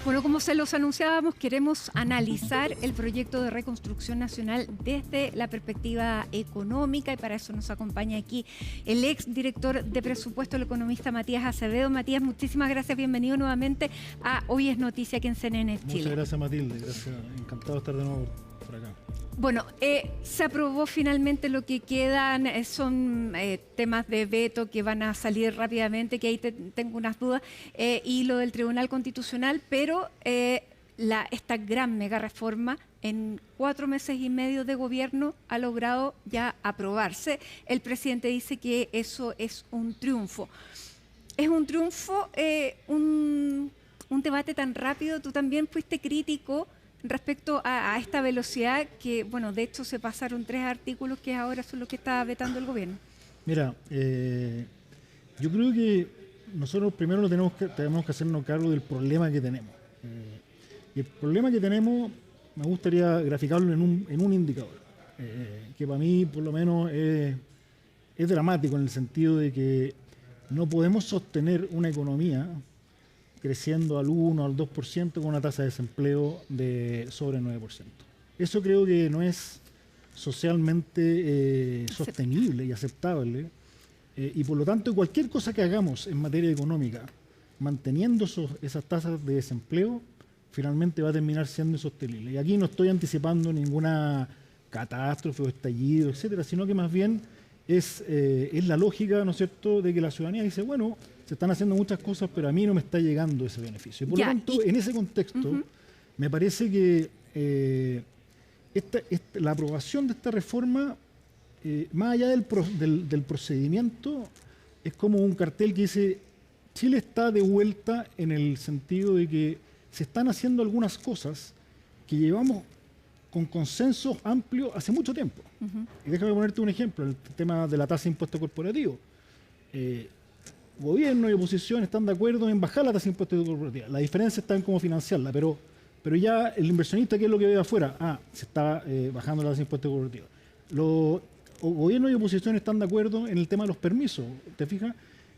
Bueno, como se los anunciábamos, queremos analizar el proyecto de reconstrucción nacional desde la perspectiva económica y para eso nos acompaña aquí el ex director de presupuesto, el economista Matías Acevedo. Matías, muchísimas gracias, bienvenido nuevamente a Hoy es Noticia aquí en CNN Chile. Muchas gracias, Matilde, gracias, encantado de estar de nuevo por acá. Bueno, se aprobó finalmente. Lo que quedan son temas de veto que van a salir rápidamente, que ahí tengo unas dudas, y lo del Tribunal Constitucional, pero esta gran mega reforma en 4 meses y medio de gobierno ha logrado ya aprobarse. El presidente dice que eso es un triunfo. Es un triunfo, un debate tan rápido. Tú también fuiste crítico respecto a esta velocidad que, bueno, de hecho se pasaron 3 artículos que ahora son los que está vetando el gobierno. Mira, yo creo que nosotros primero tenemos que hacernos cargo del problema que tenemos. Y el problema que tenemos me gustaría graficarlo en un indicador, que para mí por lo menos es dramático en el sentido de que no podemos sostener una economía creciendo al 1, al 2% con una tasa de desempleo de sobre 9%. Eso creo que no es socialmente sostenible y aceptable. Y por lo tanto, cualquier cosa que hagamos en materia económica, manteniendo esas tasas de desempleo, finalmente va a terminar siendo insostenible. Y aquí no estoy anticipando ninguna catástrofe o estallido, etcétera, sino que más bien es la lógica, ¿no es cierto?, de que la ciudadanía dice, bueno, se están haciendo muchas cosas, pero a mí no me está llegando ese beneficio. Y por lo tanto, en ese contexto, me parece que la aprobación de esta reforma, más allá del procedimiento, es como un cartel que dice, Chile está de vuelta en el sentido de que se están haciendo algunas cosas que llevamos con consensos amplios hace mucho tiempo. Y déjame ponerte un ejemplo, el tema de la tasa de impuesto corporativo. Gobierno y oposición están de acuerdo en bajar la tasa de impuesto corporativo. La diferencia está en cómo financiarla, pero ya el inversionista, ¿qué es lo que ve afuera? Se está bajando la tasa de impuesto corporativo. Gobierno y oposición están de acuerdo en el tema de los permisos, ¿te fijas?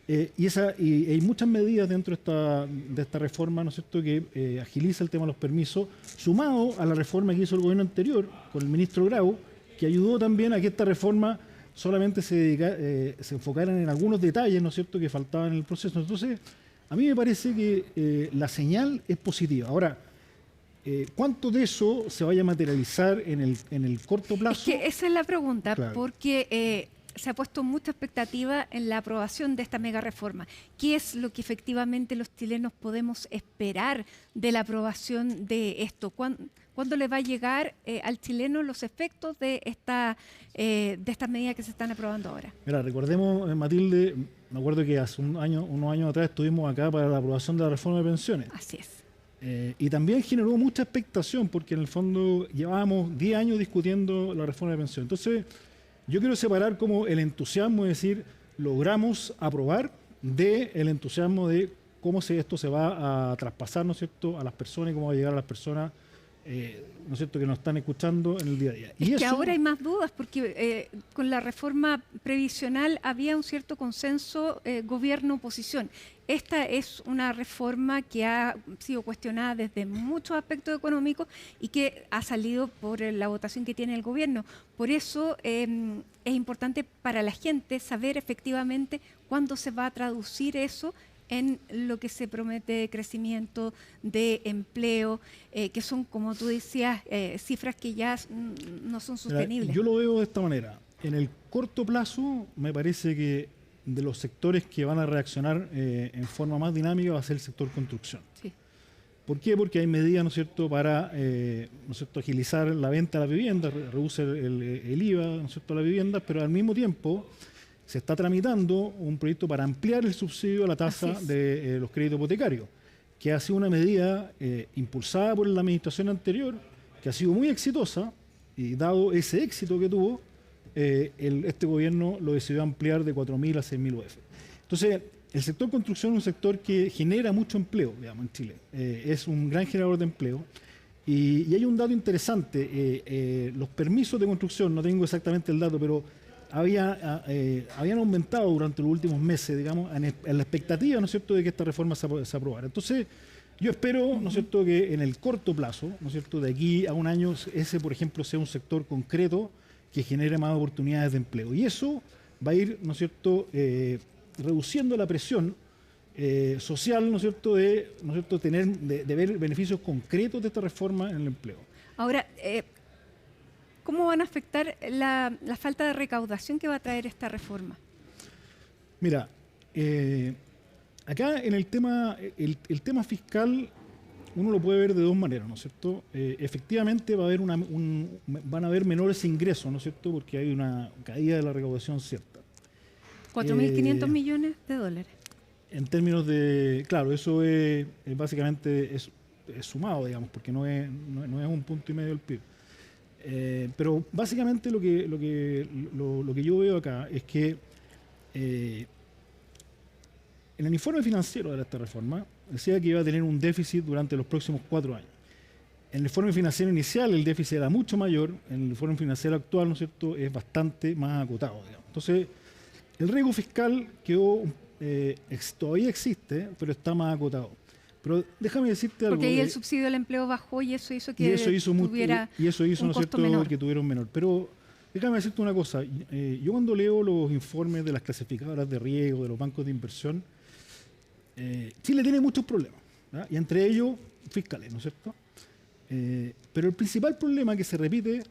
Y hay muchas medidas dentro de esta reforma, ¿no es cierto?, que agiliza el tema de los permisos, sumado a la reforma que hizo el gobierno anterior con el ministro Grau, que ayudó también a que esta reforma solamente se enfocaran en algunos detalles, ¿no es cierto?, que faltaban en el proceso. Entonces, a mí me parece que la señal es positiva. Ahora, ¿cuánto de eso se vaya a materializar en el corto plazo? Es que esa es la pregunta, claro, porque se ha puesto mucha expectativa en la aprobación de esta mega reforma. ¿Qué es lo que efectivamente los chilenos podemos esperar de la aprobación de esto? ¿Cuándo le va a llegar al chileno los efectos de estas medidas que se están aprobando ahora? Mira, recordemos, Matilde, me acuerdo que hace unos años atrás estuvimos acá para la aprobación de la reforma de pensiones. Así es. Y también generó mucha expectación porque en el fondo llevábamos 10 años discutiendo la reforma de pensiones. Entonces, yo quiero separar como el entusiasmo de decir, logramos aprobar, de el entusiasmo de cómo esto se va a traspasar, ¿no es cierto?, a las personas y cómo va a llegar a las personas, ¿no es cierto?, que nos están escuchando en el día a día. Es que ahora hay más dudas porque con la reforma previsional había un cierto consenso gobierno-oposición. Esta es una reforma que ha sido cuestionada desde muchos aspectos económicos y que ha salido por la votación que tiene el gobierno. Por eso es importante para la gente saber efectivamente cuándo se va a traducir eso en lo que se promete de crecimiento, de empleo, que son, como tú decías, cifras que ya no son sostenibles. Yo lo veo de esta manera. En el corto plazo, me parece que de los sectores que van a reaccionar en forma más dinámica va a ser el sector construcción. Sí. ¿Por qué? Porque hay medidas, ¿no es cierto?, para ¿no es cierto?, agilizar la venta de la vivienda, reduce el IVA, ¿no es cierto?, a la vivienda, pero al mismo tiempo se está tramitando un proyecto para ampliar el subsidio a la tasa de los créditos hipotecarios, que ha sido una medida impulsada por la administración anterior, que ha sido muy exitosa, y dado ese éxito que tuvo, este gobierno lo decidió ampliar de 4.000 a 6.000 UF. Entonces, el sector construcción es un sector que genera mucho empleo, digamos, en Chile. Es un gran generador de empleo. Y hay un dato interesante. Los permisos de construcción, no tengo exactamente el dato, pero habían aumentado durante los últimos meses, digamos, en la expectativa, ¿no es cierto?, de que esta reforma se aprobara. Entonces, Yo espero, ¿no es cierto?, que en el corto plazo, ¿no es cierto?, de aquí a un año, ese, por ejemplo, sea un sector concreto que genere más oportunidades de empleo. Y eso va a ir, ¿no es cierto?, reduciendo la presión social, ¿no es cierto?, de ver beneficios concretos de esta reforma en el empleo. Ahora, ¿cómo van a afectar la falta de recaudación que va a traer esta reforma? Mira, acá en el tema fiscal uno lo puede ver de dos maneras, ¿no es cierto? Efectivamente va a haber van a haber menores ingresos, ¿no es cierto? Porque hay una caída de la recaudación cierta. 4.500 millones de dólares. En términos de, claro, eso es básicamente es sumado, digamos, porque no es un punto y medio del PIB. Pero básicamente lo que yo veo acá es que en el informe financiero de esta reforma decía que iba a tener un déficit durante los próximos 4 años. En el informe financiero inicial el déficit era mucho mayor, en el informe financiero actual, ¿no es cierto?, es bastante más acotado, digamos. Entonces, el riesgo fiscal quedó, todavía existe, pero está más acotado. Pero déjame decirte algo. Porque ahí el subsidio al empleo bajó y eso hizo que tuviera y eso hizo, un ¿no es costo cierto?, menor. que tuviera un menor. Pero déjame decirte una cosa. Yo cuando leo los informes de las clasificadoras de riesgo, de los bancos de inversión, Chile tiene muchos problemas, ¿verdad? Y entre ellos fiscales, ¿no es cierto? Pero el principal problema que se repite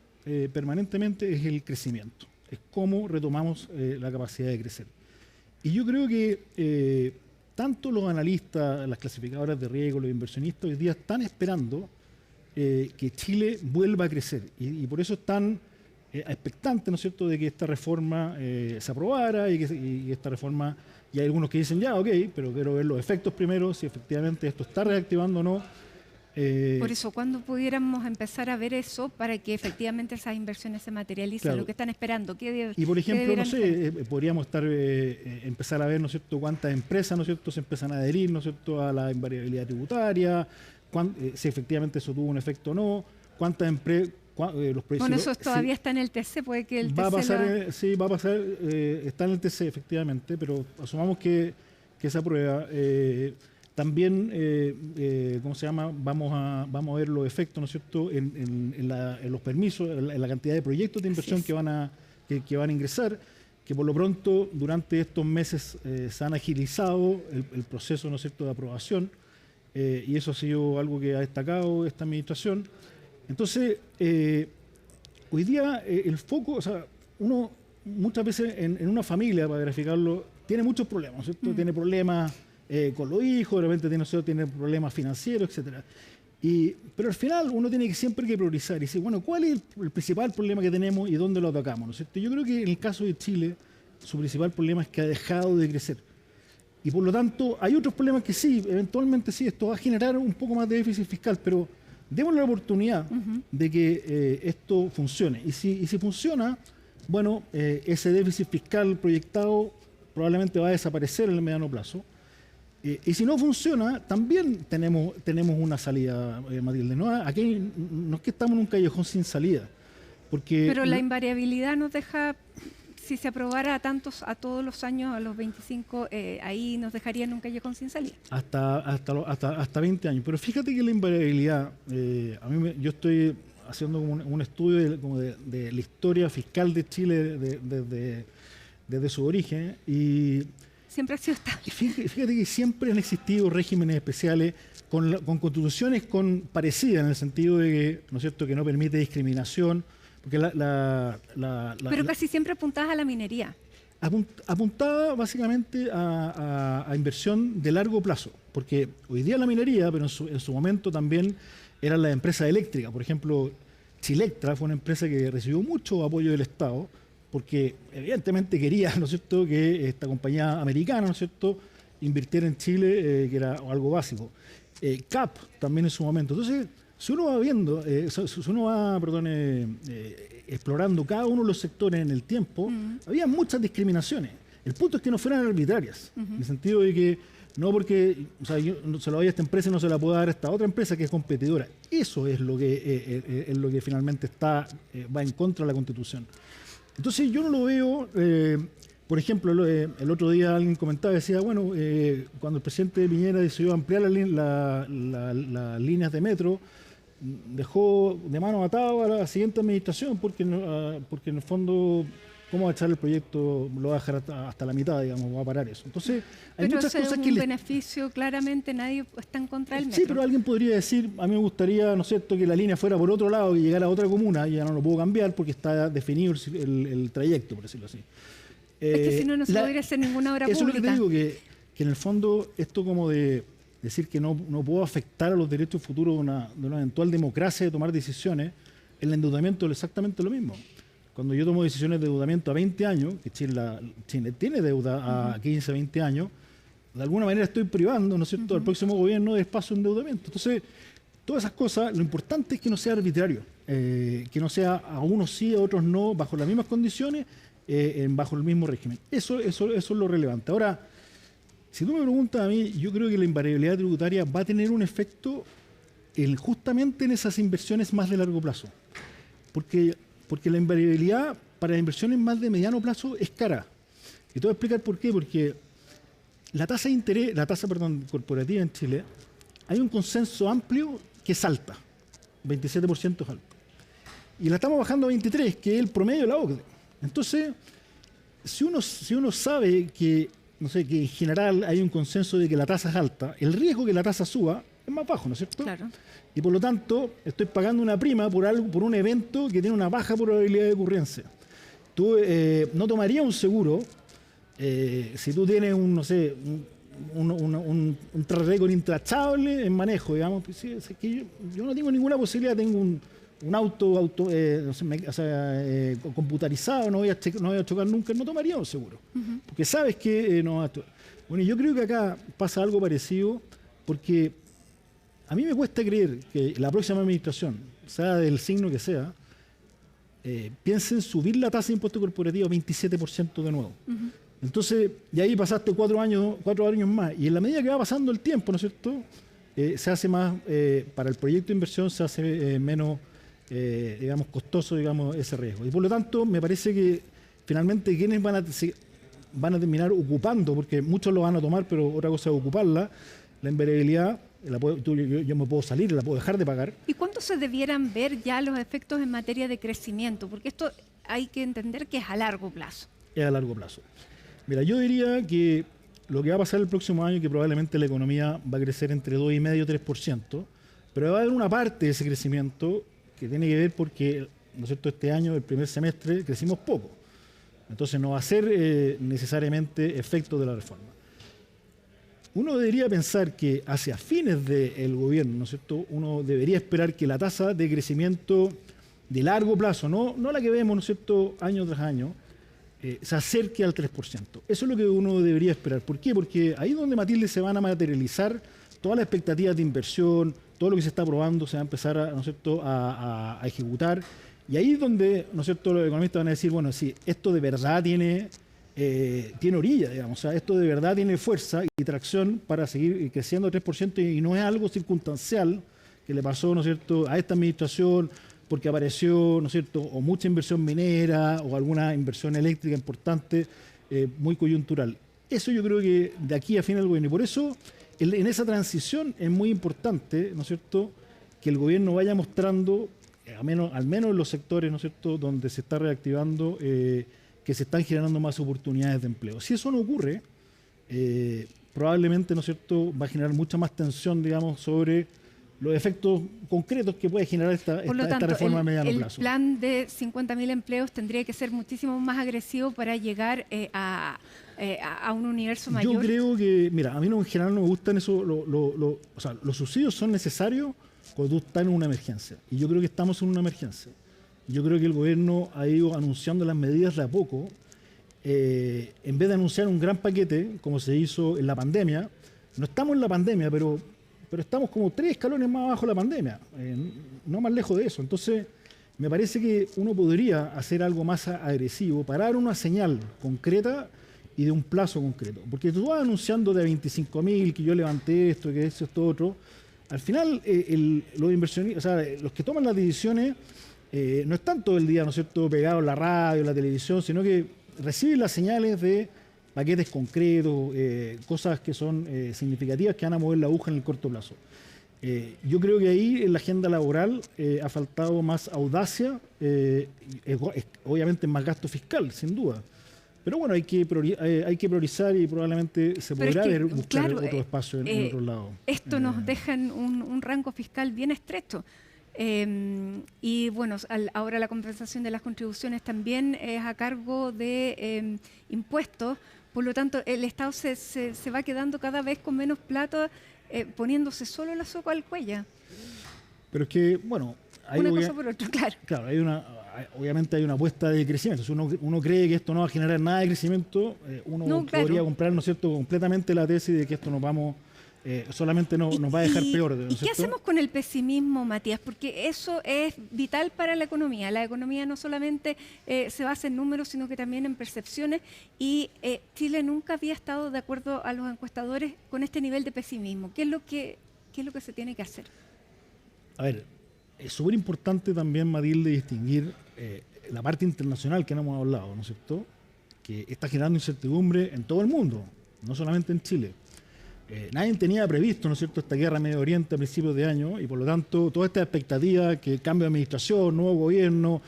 permanentemente es el crecimiento. Es cómo retomamos la capacidad de crecer. Y yo creo que tanto los analistas, las clasificadoras de riesgo, los inversionistas hoy día están esperando que Chile vuelva a crecer. Y por eso están expectantes, ¿no es cierto?, de que esta reforma se aprobara y esta reforma, y hay algunos que dicen ya, ok, pero quiero ver los efectos primero, si efectivamente esto está reactivando o no. Por eso, ¿cuándo pudiéramos empezar a ver eso para que efectivamente esas inversiones se materialicen? Claro. Lo que están esperando. Y por ejemplo, no sé, podríamos empezar a ver, ¿no es cierto?, cuántas empresas, ¿no es cierto?, se empiezan a adherir, ¿no es cierto?, a la invariabilidad tributaria, si efectivamente eso tuvo un efecto o no, cuántas empresas. Los proyectos, bueno, eso todavía está en el TC, puede que el TC... Va a pasar, sí, va a pasar, está en el TC efectivamente, pero asumamos que se aprueba. También, ¿cómo se llama? Vamos a ver los efectos, ¿no es cierto?, en los permisos, en la cantidad de proyectos de inversión que van a ingresar, que por lo pronto durante estos meses se han agilizado el proceso, ¿no es cierto?, de aprobación, y eso ha sido algo que ha destacado esta administración. Entonces, hoy día el foco, o sea, uno muchas veces en una familia, para graficarlo, tiene muchos problemas, ¿no es cierto? Tiene problemas con los hijos, de repente tiene problemas financieros, etcétera. Pero al final uno tiene que siempre que priorizar y decir, bueno, ¿cuál es el principal problema que tenemos y dónde lo atacamos? ¿No es cierto? Yo creo que en el caso de Chile, su principal problema es que ha dejado de crecer. Y por lo tanto, hay otros problemas que sí, eventualmente sí, esto va a generar un poco más de déficit fiscal, pero démosle la oportunidad de que esto funcione. Y si funciona, bueno, ese déficit fiscal proyectado probablemente va a desaparecer en el mediano plazo. Y si no funciona, también tenemos una salida, Matilde. ¿No? Aquí no es que estamos en un callejón sin salida. Pero la invariabilidad nos deja, si se aprobara a todos los años, a los 25, ahí nos dejaría en un callejón sin salida. Hasta 20 años. Pero fíjate que la invariabilidad, yo estoy haciendo un estudio de la historia fiscal de Chile desde su origen y siempre ha sido estable. Fíjate que siempre han existido regímenes especiales con constituciones parecidas en el sentido de que, ¿no es cierto?, que no permite discriminación, porque pero casi siempre apuntadas a la minería. Apuntaba básicamente a inversión de largo plazo, porque hoy día la minería, pero en su momento también eran las empresas eléctricas. Por ejemplo, Chilectra fue una empresa que recibió mucho apoyo del Estado, porque evidentemente quería, ¿no es cierto?, que esta compañía americana, ¿no es cierto?, invirtiera en Chile, que era algo básico. CAP también en su momento. Entonces, si uno va viendo, si uno va, explorando cada uno de los sectores en el tiempo, había muchas discriminaciones. El punto es que no fueran arbitrarias, en el sentido de que no porque se lo doy a esta empresa y no se la puedo dar a esta otra empresa que es competidora. Eso es lo que finalmente va en contra de la Constitución. Entonces yo no lo veo Por ejemplo, el otro día alguien comentaba, decía, bueno, cuando el presidente Piñera decidió ampliar las líneas de metro, dejó de mano atada a la siguiente administración, porque en el fondo, ¿cómo va a echar el proyecto? Lo va a dejar hasta la mitad, digamos, va a parar eso. Entonces, hay pero muchas cosas que... un beneficio, claramente nadie está en contra del metro. Sí, pero alguien podría decir, a mí me gustaría, ¿no es cierto?, que la línea fuera por otro lado y llegara a otra comuna, y ya no lo puedo cambiar porque está definido el trayecto, por decirlo así. Es que si no, no se podría hacer ninguna obra eso pública. Eso es lo que te digo, que en el fondo esto como de decir que no puedo afectar a los derechos futuros de una eventual democracia de tomar decisiones, el endeudamiento es exactamente lo mismo. Cuando yo tomo decisiones de endeudamiento a 20 años, que Chile tiene deuda a 15, 20 años, de alguna manera estoy privando, ¿no es cierto?, al próximo gobierno de espacio de endeudamiento. Entonces, todas esas cosas, lo importante es que no sea arbitrario, que no sea a unos sí, a otros no, bajo las mismas condiciones, bajo el mismo régimen. Eso es lo relevante. Ahora, si tú me preguntas a mí, yo creo que la invariabilidad tributaria va a tener un efecto justamente en esas inversiones más de largo plazo. Porque la invariabilidad para inversiones más de mediano plazo es cara. Y te voy a explicar por qué. Porque la tasa de interés, corporativa en Chile, hay un consenso amplio que es alta. 27% es alto. Y la estamos bajando a 23%, que es el promedio de la OCDE. Entonces, si uno sabe que, no sé, que en general hay un consenso de que la tasa es alta, el riesgo que la tasa suba es más bajo, ¿no es cierto? Claro. Y por lo tanto, estoy pagando una prima por un evento que tiene una baja probabilidad de ocurrencia. Tú no tomarías un seguro si tú tienes un track record intachable en manejo, digamos. Pues sí, es que yo no tengo ninguna posibilidad, tengo un auto computarizado, no voy a chocar nunca, no tomaría un seguro. Porque sabes que no va a... Bueno, yo creo que acá pasa algo parecido, porque a mí me cuesta creer que la próxima administración, sea del signo que sea, piense en subir la tasa de impuesto corporativo a 27% de nuevo. Entonces, y ahí pasaste 4 años más, y en la medida que va pasando el tiempo, ¿no es cierto?, se hace más, para el proyecto de inversión se hace menos, digamos, costoso, digamos, ese riesgo. Y por lo tanto, me parece que finalmente quienes van a terminar ocupando, porque muchos lo van a tomar, pero otra cosa es ocuparla, la invariabilidad, yo me puedo salir, la puedo dejar de pagar. ¿Y cuándo se debieran ver ya los efectos en materia de crecimiento? Porque esto hay que entender que es a largo plazo. Es a largo plazo. Mira, yo diría que lo que va a pasar el próximo año es que probablemente la economía va a crecer entre 2,5% y 3%, pero va a haber una parte de ese crecimiento que tiene que ver porque, ¿no es cierto?, este año, el primer semestre, crecimos poco. Entonces no va a ser necesariamente efecto de la reforma. Uno debería pensar que hacia fines del gobierno, ¿no es cierto?, uno debería esperar que la tasa de crecimiento de largo plazo, no la que vemos, ¿no es cierto?, año tras año, se acerque al 3%. Eso es lo que uno debería esperar. ¿Por qué? Porque ahí es donde, Matilde, se van a materializar todas las expectativas de inversión, todo lo que se está aprobando se va a empezar ¿no es cierto?, a ejecutar. Y ahí es donde, ¿no es cierto?, los economistas van a decir, bueno, sí, esto de verdad tiene orilla, digamos, o sea, esto de verdad tiene fuerza y tracción para seguir creciendo al 3% y no es algo circunstancial que le pasó, ¿no es cierto?, a esta administración porque apareció, ¿no es cierto?, o mucha inversión minera o alguna inversión eléctrica importante, muy coyuntural. Eso yo creo que de aquí a fin del gobierno. Y por eso, en esa transición es muy importante, ¿no es cierto?, que el gobierno vaya mostrando, al menos en los sectores, ¿no es cierto?, donde se está reactivando, que se están generando más oportunidades de empleo. Si eso no ocurre, probablemente, ¿no es cierto?, va a generar mucha más tensión, digamos, sobre los efectos concretos que puede generar esta reforma a mediano plazo. El plan de 50.000 empleos tendría que ser muchísimo más agresivo para llegar a un universo mayor. Yo creo que, mira, a mí en general no me gustan eso, o sea, los subsidios son necesarios cuando tú estás en una emergencia. Y yo creo que estamos en una emergencia. Yo creo que el gobierno ha ido anunciando las medidas de a poco, en vez de anunciar un gran paquete, como se hizo en la pandemia. No estamos en la pandemia, pero estamos como 3 escalones más abajo de la pandemia, no más lejos de eso. Entonces, me parece que uno podría hacer algo más agresivo para dar una señal concreta y de un plazo concreto. Porque tú vas anunciando de 25.000, que yo levanté esto, que esto otro. Al final, los inversionistas, o sea, los que toman las decisiones, no están todo el día, ¿no es cierto?, pegados en la radio, en la televisión, sino que recibe las señales de paquetes concretos, cosas que son significativas que van a mover la aguja en el corto plazo. Yo creo que ahí en la agenda laboral ha faltado más audacia, obviamente más gasto fiscal, sin duda. Pero bueno, hay que priorizar y probablemente se podrá buscar otro espacio en otro lado. Esto nos deja en un rango fiscal bien estrecho. Y bueno, ahora la compensación de las contribuciones también es a cargo de impuestos. Por lo tanto, el Estado se va quedando cada vez con menos plata, poniéndose solo la soga al cuello. Pero es que, bueno... Una cosa por otra, claro. Claro, obviamente hay una apuesta de crecimiento. Si uno cree que esto no va a generar nada de crecimiento, podría comprar, ¿no es cierto?, completamente la tesis de que esto nos va a dejar peor. ¿no? ¿Y qué hacemos con el pesimismo, Matías? Porque eso es vital para la economía. La economía no solamente se basa en números, sino que también en percepciones. Y Chile nunca había estado, de acuerdo a los encuestadores, con este nivel de pesimismo. ¿Qué es lo que se tiene que hacer? A ver, es súper importante también, Matilde, distinguir la parte internacional que no hemos hablado, ¿no es cierto?, que está generando incertidumbre en todo el mundo, no solamente en Chile. Nadie tenía previsto, ¿no es cierto?, esta guerra en Medio Oriente a principios de año, y por lo tanto toda esta expectativa que cambio de administración, nuevo gobierno,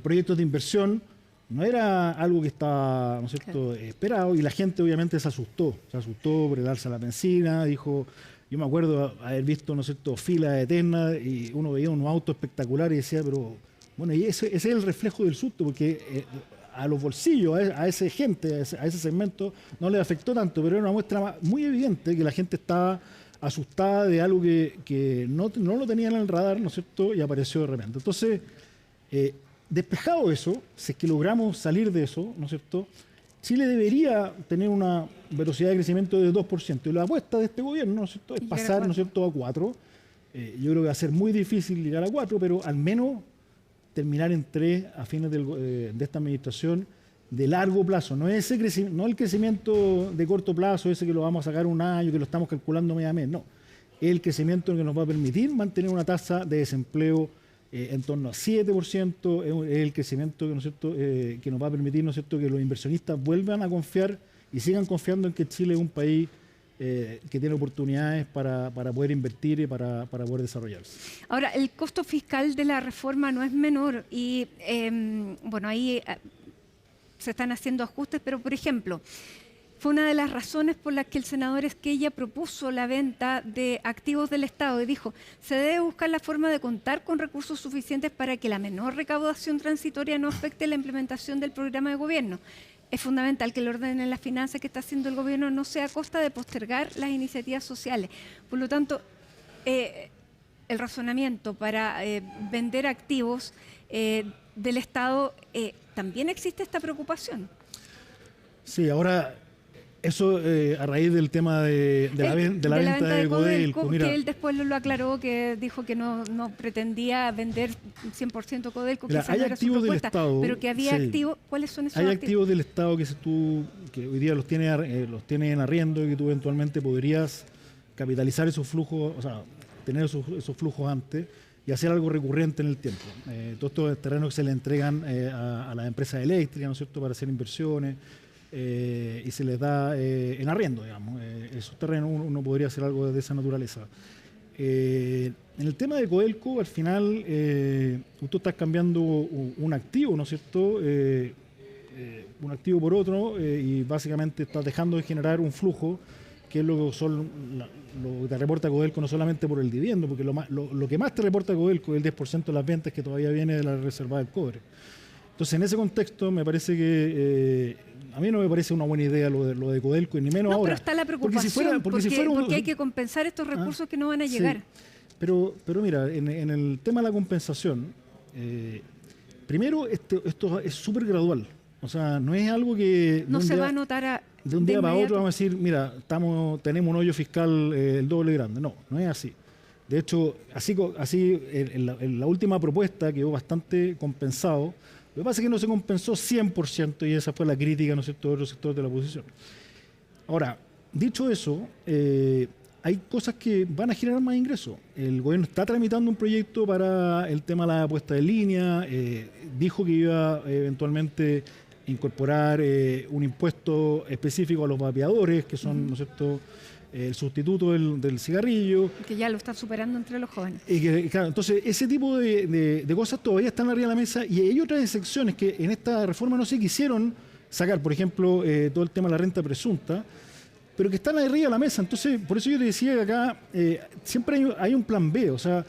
proyectos de inversión, no era algo que estaba, ¿no es cierto?, esperado, y la gente obviamente se asustó por el alza de la benzina, dijo... Yo me acuerdo haber visto, ¿no es cierto?, filas eternas y uno veía unos autos espectaculares y decía, pero bueno, y ese es el reflejo del susto, porque a los bolsillos, a esa gente, a ese segmento, no le afectó tanto, pero era una muestra muy evidente que la gente estaba asustada de algo que no lo tenía en el radar, ¿no es cierto?, y apareció de repente. Entonces, despejado eso, si es que logramos salir de eso, ¿no es cierto?, Chile debería tener una velocidad de crecimiento de 2%. Y la apuesta de este gobierno, ¿no es cierto?, es pasar, ¿no es cierto?, a 4%. Yo creo que va a ser muy difícil llegar a 4%, pero al menos terminar en 3% a fines de esta administración de largo plazo. No el crecimiento de corto plazo, ese que lo vamos a sacar un año, que lo estamos calculando mes a mes. No. El crecimiento que nos va a permitir mantener una tasa de desempleo en torno a 7%, es el crecimiento ¿no es cierto?, que nos va a permitir, ¿no es cierto?, que los inversionistas vuelvan a confiar y sigan confiando en que Chile es un país que tiene oportunidades para poder invertir y para poder desarrollarse. Ahora, el costo fiscal de la reforma no es menor y, bueno, ahí se están haciendo ajustes, pero, por ejemplo, fue una de las razones por las que el senador Esquella propuso la venta de activos del Estado y dijo, se debe buscar la forma de contar con recursos suficientes para que la menor recaudación transitoria no afecte la implementación del programa de gobierno. Es fundamental que el orden en las finanzas que está haciendo el gobierno no sea a costa de postergar las iniciativas sociales. Por lo tanto, el razonamiento para vender activos del Estado, también existe esta preocupación. Sí, ahora... Eso a raíz del tema de la venta de Codelco. Que él después lo aclaró, que dijo que no pretendía vender 100% Codelco, que hay activos del Estado, pero que había activos. ¿Cuáles son esos activos? Hay activos del Estado que hoy día los tiene en arriendo y que tú eventualmente podrías capitalizar esos flujos, o sea, tener esos flujos antes y hacer algo recurrente en el tiempo. Todos estos terrenos que se le entregan a las empresas eléctricas, ¿no es cierto?, para hacer inversiones. Y se les da en arriendo, digamos. Esos terrenos uno podría hacer algo de esa naturaleza. En el tema de Codelco, al final, tú estás cambiando un activo, ¿no es cierto?, un activo por otro, y básicamente estás dejando de generar un flujo, que es lo que te reporta Codelco, no solamente por el dividendo, porque lo que más te reporta Codelco es el 10% de las ventas que todavía viene de la reserva del cobre. Entonces, en ese contexto, me parece que a mí no me parece una buena idea lo de Codelco, y ni menos ahora. Pero está la preocupación, porque hay que compensar estos recursos que no van a llegar. Sí. Pero mira, en el tema de la compensación, primero, esto es súper gradual. O sea, no es algo que... No se va a notar de un día para otro vamos a decir, mira, tenemos un hoyo fiscal el doble grande. No es así. De hecho, así en la última propuesta quedó bastante compensado. Lo que pasa es que no se compensó 100% y esa fue la crítica, ¿no es cierto?, de otros sectores de la oposición. Ahora, dicho eso, hay cosas que van a generar más ingresos. El gobierno está tramitando un proyecto para el tema de la puesta en línea, dijo que iba eventualmente incorporar un impuesto específico a los vapeadores, que son, ¿no es cierto?, el sustituto del cigarrillo. Que ya lo están superando entre los jóvenes. Claro, entonces, ese tipo de cosas todavía están arriba de la mesa y hay otras excepciones que en esta reforma no se quisieron sacar. Por ejemplo, todo el tema de la renta presunta, pero que están arriba de la mesa. Entonces, por eso yo te decía que acá siempre hay un plan B. O sea,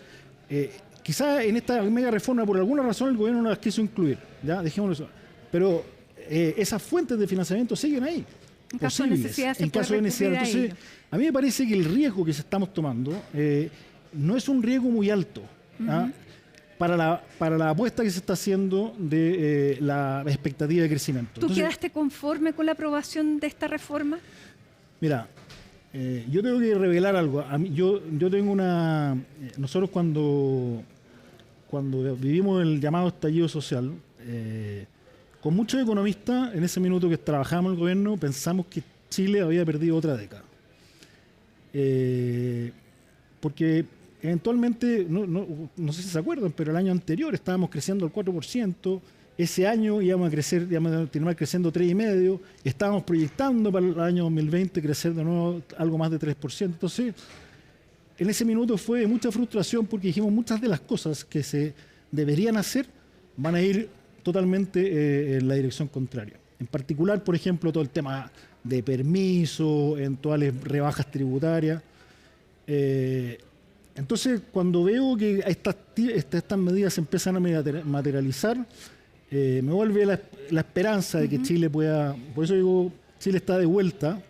quizás en esta mega reforma, por alguna razón, el gobierno no las quiso incluir. ¿Ya? Dejémoslo eso. Pero esas fuentes de financiamiento siguen ahí. En caso de necesidad, en caso de necesidad. Entonces, a mí me parece que el riesgo que se estamos tomando no es un riesgo muy alto para la apuesta que se está haciendo de la expectativa de crecimiento. ¿Tú quedaste conforme con la aprobación de esta reforma? Mira, yo tengo que revelar algo. Yo tengo una... nosotros cuando vivimos el llamado estallido social, con muchos economistas, en ese minuto que trabajábamos en el gobierno, pensamos que Chile había perdido otra década. Porque eventualmente, no sé si se acuerdan, pero el año anterior estábamos creciendo al 4%, ese año íbamos a terminar creciendo 3,5%, estábamos proyectando para el año 2020 crecer de nuevo algo más de 3%. Entonces, en ese minuto fue mucha frustración porque dijimos muchas de las cosas que se deberían hacer van a ir totalmente en la dirección contraria. En particular, por ejemplo, todo el tema de permisos, eventuales rebajas tributarias. Entonces, cuando veo que estas medidas se empiezan a materializar, me vuelve la esperanza de que Chile pueda... Por eso digo, Chile está de vuelta.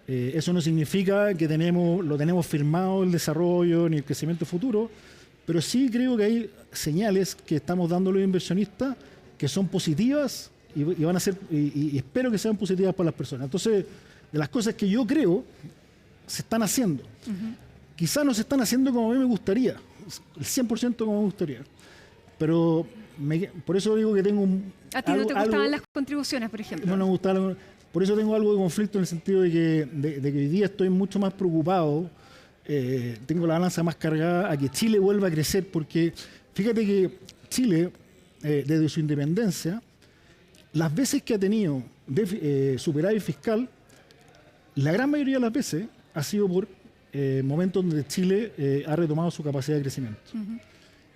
Eso no significa que lo tenemos firmado el desarrollo ni el crecimiento futuro, pero sí creo que hay señales que estamos dando a los inversionistas que son positivas y van a ser, y espero que sean positivas para las personas. Entonces, de las cosas que yo creo, se están haciendo. Quizás no se están haciendo como a mí me gustaría, el 100% como me gustaría. Pero por eso digo que tengo ¿A ti no te gustaban las contribuciones, por ejemplo? No me gustaban. Por eso tengo algo de conflicto en el sentido de que hoy día estoy mucho más preocupado, tengo la balanza más cargada a que Chile vuelva a crecer, porque fíjate que Chile, desde su independencia, las veces que ha tenido superávit fiscal, la gran mayoría de las veces ha sido por momentos donde Chile ha retomado su capacidad de crecimiento.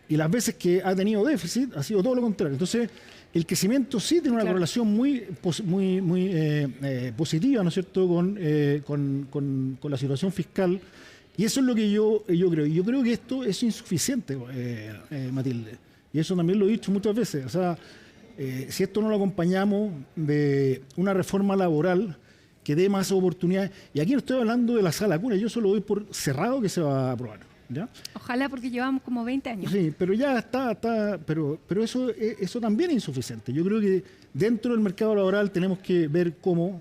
Y las veces que ha tenido déficit ha sido todo lo contrario. Entonces, el crecimiento sí tiene una correlación muy positiva, ¿no es cierto?, con la situación fiscal. Y eso es lo que yo creo. Y yo creo que esto es insuficiente, Matilde. Y eso también lo he dicho muchas veces. O sea, si esto no lo acompañamos de una reforma laboral que dé más oportunidades, y aquí no estoy hablando de la sala cuna, yo solo doy por cerrado que se va a aprobar. ¿Ya? Ojalá, porque llevamos como 20 años. Sí, pero ya está, pero eso también es insuficiente. Yo creo que dentro del mercado laboral tenemos que ver cómo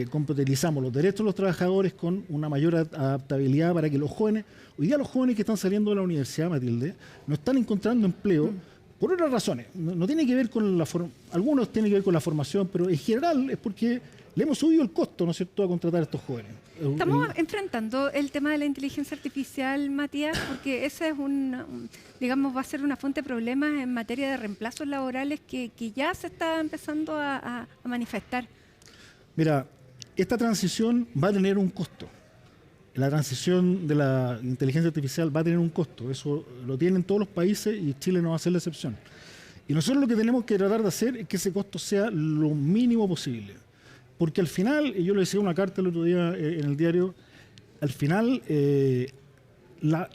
compatibilizamos los derechos de los trabajadores con una mayor adaptabilidad para que los jóvenes, hoy día los jóvenes que están saliendo de la universidad, Matilde, no están encontrando empleo por otras razones. No tiene que ver con algunos tienen que ver con la formación, pero en general es porque le hemos subido el costo, ¿no es cierto?, a contratar a estos jóvenes. Estamos enfrentando el tema de la inteligencia artificial, Matías, porque ese es digamos, va a ser una fuente de problemas en materia de reemplazos laborales que ya se está empezando a manifestar. Mira, esta transición va a tener un costo. La transición de la inteligencia artificial va a tener un costo. Eso lo tienen todos los países y Chile no va a ser la excepción. Y nosotros lo que tenemos que tratar de hacer es que ese costo sea lo mínimo posible. Porque al final, y yo le decía una carta el otro día en el diario, al final la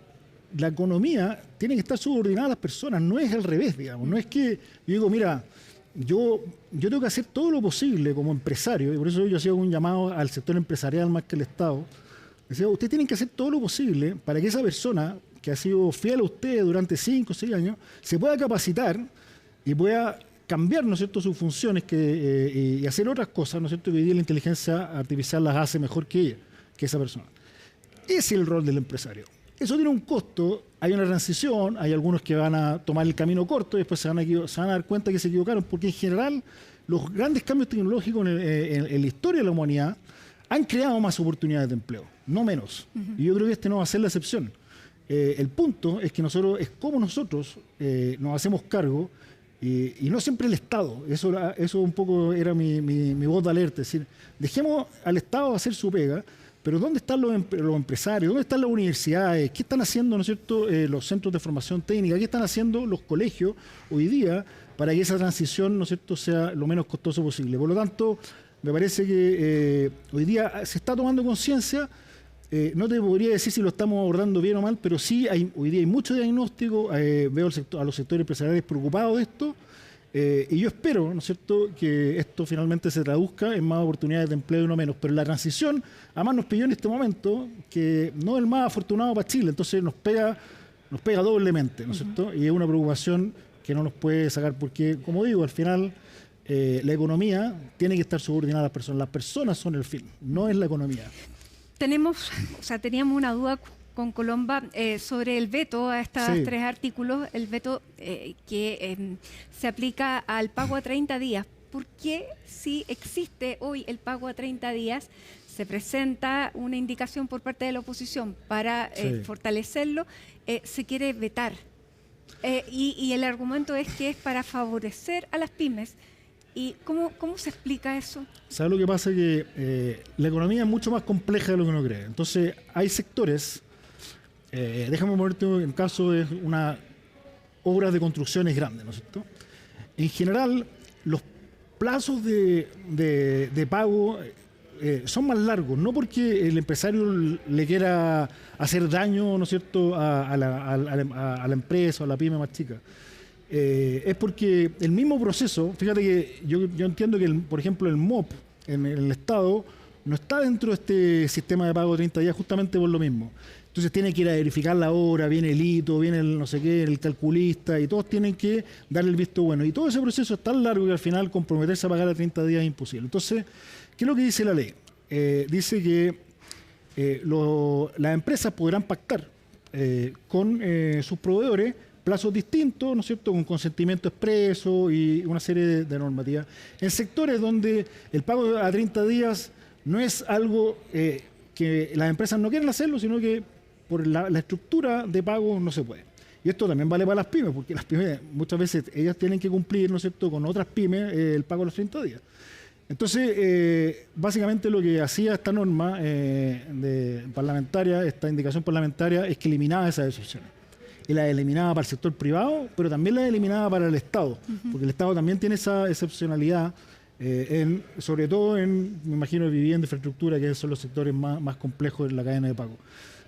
economía tiene que estar subordinada a las personas, no es al revés, digamos. No es que yo digo, mira, yo tengo que hacer todo lo posible como empresario, y por eso yo hacía un llamado al sector empresarial más que al Estado. Decía, ustedes tienen que hacer todo lo posible para que esa persona que ha sido fiel a usted durante 5 o 6 años se pueda capacitar y pueda cambiar, ¿no es cierto?, sus funciones y hacer otras cosas, ¿no es cierto?, que hoy día la inteligencia artificial las hace mejor que esa persona. Ese es el rol del empresario. Eso tiene un costo, hay una transición, hay algunos que van a tomar el camino corto y después se van a dar cuenta que se equivocaron, porque en general los grandes cambios tecnológicos en la historia de la humanidad han creado más oportunidades de empleo, no menos. Y yo creo que este no va a ser la excepción. El punto es que nosotros nos hacemos cargo Y no siempre el Estado. Eso un poco era mi voz de alerta. Es decir, dejemos al Estado hacer su pega, pero ¿dónde están los empresarios? ¿Dónde están las universidades? ¿Qué están haciendo, ¿no es cierto?, los centros de formación técnica? ¿Qué están haciendo los colegios hoy día para que esa transición, ¿no es cierto?, sea lo menos costoso posible? Por lo tanto, me parece que hoy día se está tomando conciencia. No te podría decir si lo estamos abordando bien o mal, pero sí hoy día hay mucho diagnóstico. Veo a los sectores empresariales preocupados de esto. Y yo espero, ¿no es cierto?, que esto finalmente se traduzca en más oportunidades de empleo y no menos. Pero la transición, además, nos pilló en este momento que no es el más afortunado para Chile, entonces nos pega doblemente, ¿no es cierto? Y es una preocupación que no nos puede sacar, porque, como digo, al final la economía tiene que estar subordinada a las personas. Las personas son el fin, no es la economía. Teníamos una duda con Colomba sobre el veto a estos 3 artículos, el veto que se aplica al pago a 30 días. ¿Por qué, si existe hoy el pago a 30 días, se presenta una indicación por parte de la oposición para fortalecerlo, se quiere vetar? Y el argumento es que es para favorecer a las pymes. ¿Y cómo se explica eso? ¿Sabes lo que pasa? Que la economía es mucho más compleja de lo que uno cree. Entonces, hay sectores, déjame ponerte en caso de una obra de construcciones grandes, ¿no es cierto? En general, los plazos de pago son más largos, no porque el empresario le quiera hacer daño, ¿no es cierto?, a la empresa o a la pyme más chica. Es porque el mismo proceso, fíjate que yo entiendo que, por ejemplo, el MOP en el Estado no está dentro de este sistema de pago de 30 días justamente por lo mismo. Entonces tiene que ir a verificar la hora, viene el hito, viene el no sé qué, el calculista, y todos tienen que darle el visto bueno. Y todo ese proceso es tan largo que al final comprometerse a pagar a 30 días es imposible. Entonces, ¿qué es lo que dice la ley? Dice que las empresas podrán pactar con sus proveedores plazos distintos, ¿no es cierto?, con consentimiento expreso y una serie de normativas. En sectores donde el pago a 30 días no es algo que las empresas no quieren hacerlo, sino que por la estructura de pago no se puede. Y esto también vale para las pymes, porque las pymes muchas veces ellas tienen que cumplir, ¿no es cierto?, con otras pymes el pago de los 30 días. Entonces, básicamente lo que hacía esta norma parlamentaria, esta indicación parlamentaria, es que eliminaba esas excepciones. Y la eliminaba para el sector privado, pero también la eliminaba para el Estado, porque el Estado también tiene esa excepcionalidad, sobre todo en, me imagino, vivienda, infraestructura, que son los sectores más complejos en la cadena de pago.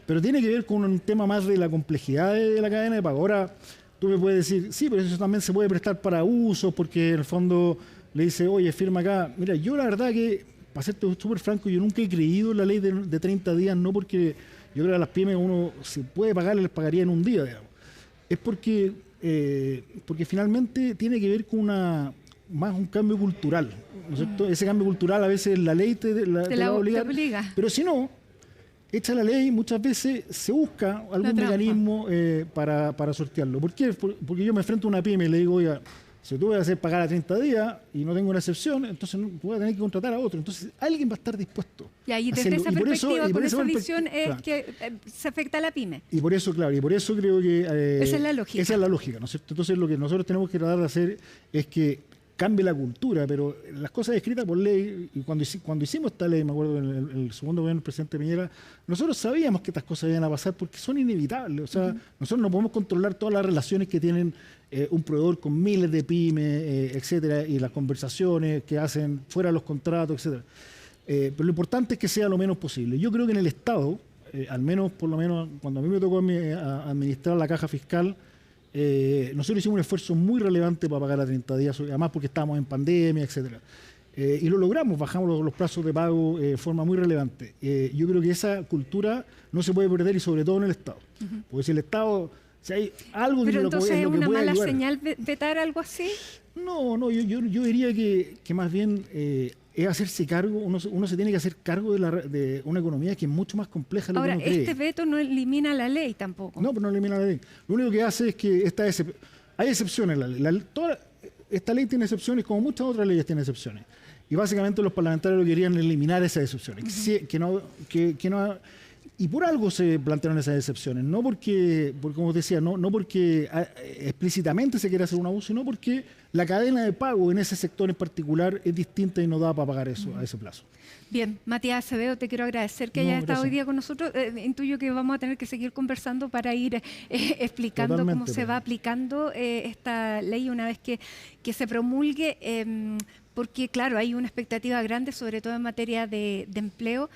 Pero tiene que ver con un tema más de la complejidad de la cadena de pago. Ahora, tú me puedes decir, sí, pero eso también se puede prestar para usos, porque en el fondo le dice, oye, firma acá. Mira, yo la verdad que, para serte súper franco, yo nunca he creído en la ley de 30 días, no porque yo creo que a las pymes uno se puede pagar, les pagaría en un día, digamos. Es porque finalmente tiene que ver con más un cambio cultural, ¿no es cierto? Ese cambio cultural a veces la ley te la obliga, pero si no, hecha la ley, muchas veces se busca algún mecanismo para sortearlo. ¿Por qué? Porque yo me enfrento a una pyme y le digo, oiga, si tú vas a hacer pagar a 30 días y no tengo una excepción, entonces voy a tener que contratar a otro. Entonces alguien va a estar dispuesto. Y ahí desde esa perspectiva, con esa visión, es que se afecta a la pyme. Y por eso, claro, creo que... esa es la lógica. Esa es la lógica, ¿no es cierto? Entonces lo que nosotros tenemos que tratar de hacer es que cambie la cultura, pero las cosas escritas por ley, y cuando hicimos esta ley, me acuerdo, en el segundo gobierno del presidente Piñera, nosotros sabíamos que estas cosas iban a pasar porque son inevitables. O sea, nosotros no podemos controlar todas las relaciones que tienen un proveedor con miles de pymes, etcétera, y las conversaciones que hacen fuera de los contratos, etcétera. Pero lo importante es que sea lo menos posible. Yo creo que en el Estado, por lo menos cuando a mí me tocó administrar la caja fiscal, nosotros hicimos un esfuerzo muy relevante para pagar a 30 días, además porque estábamos en pandemia, etcétera. Y lo logramos, bajamos los plazos de pago de forma muy relevante. Yo creo que esa cultura no se puede perder, y sobre todo en el Estado. Porque si el Estado, si hay algo que lo puede ayudar. ¿Pero entonces es una mala señal vetar algo así? No, yo diría que más bien es hacerse cargo, uno se tiene que hacer cargo de una economía que es mucho más compleja de lo que uno cree. Ahora, este veto no elimina la ley tampoco. No, pero no elimina la ley. Lo único que hace es que hay excepciones en la ley. Esta ley tiene excepciones, como muchas otras leyes tienen excepciones. Y básicamente los parlamentarios querían eliminar esas excepciones. Que no Y por algo se plantearon esas excepciones, no porque como decía, no porque explícitamente se quiere hacer un abuso, sino porque la cadena de pago en ese sector en particular es distinta y no da para pagar eso a ese plazo. Bien, Matías Acevedo, te quiero agradecer que hayas estado hoy día con nosotros. Intuyo que vamos a tener que seguir conversando para ir explicando cómo se va aplicando esta ley una vez que se promulgue, porque claro, hay una expectativa grande, sobre todo en materia de empleo.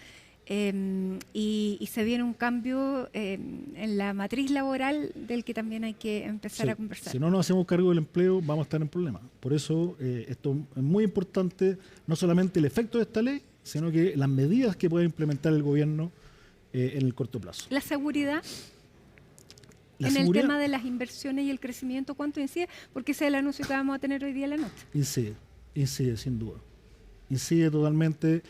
Y se viene un cambio en la matriz laboral del que también hay que empezar a conversar. Si no nos hacemos cargo del empleo, vamos a estar en problemas. Por eso esto es muy importante, no solamente el efecto de esta ley, sino que las medidas que puede implementar el gobierno en el corto plazo. La seguridad. El tema de las inversiones y el crecimiento, ¿cuánto incide? Porque ese es el anuncio que vamos a tener hoy día en la noche. Incide sin duda. Incide totalmente.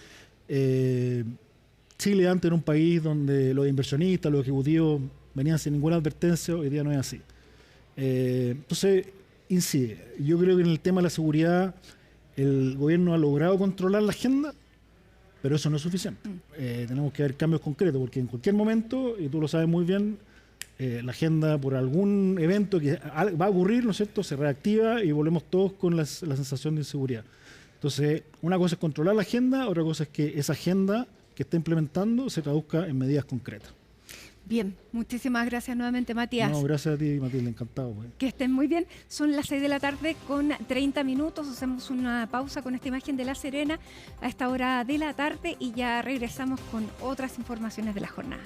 Chile antes era un país donde los inversionistas, los ejecutivos venían sin ninguna advertencia, hoy día no es así. Entonces, incide. Yo creo que en el tema de la seguridad el gobierno ha logrado controlar la agenda, pero eso no es suficiente. Tenemos que ver cambios concretos, porque en cualquier momento, y tú lo sabes muy bien, la agenda por algún evento que va a ocurrir, ¿no es cierto?, se reactiva y volvemos todos con la sensación de inseguridad. Entonces, una cosa es controlar la agenda, otra cosa es que esa agenda que está implementando se traduzca en medidas concretas. Bien, muchísimas gracias nuevamente, Matías. No, gracias a ti, Matilde, encantado. Que estén muy bien. Son las 6 de la tarde con 30 minutos. Hacemos una pausa con esta imagen de La Serena a esta hora de la tarde y ya regresamos con otras informaciones de la jornada.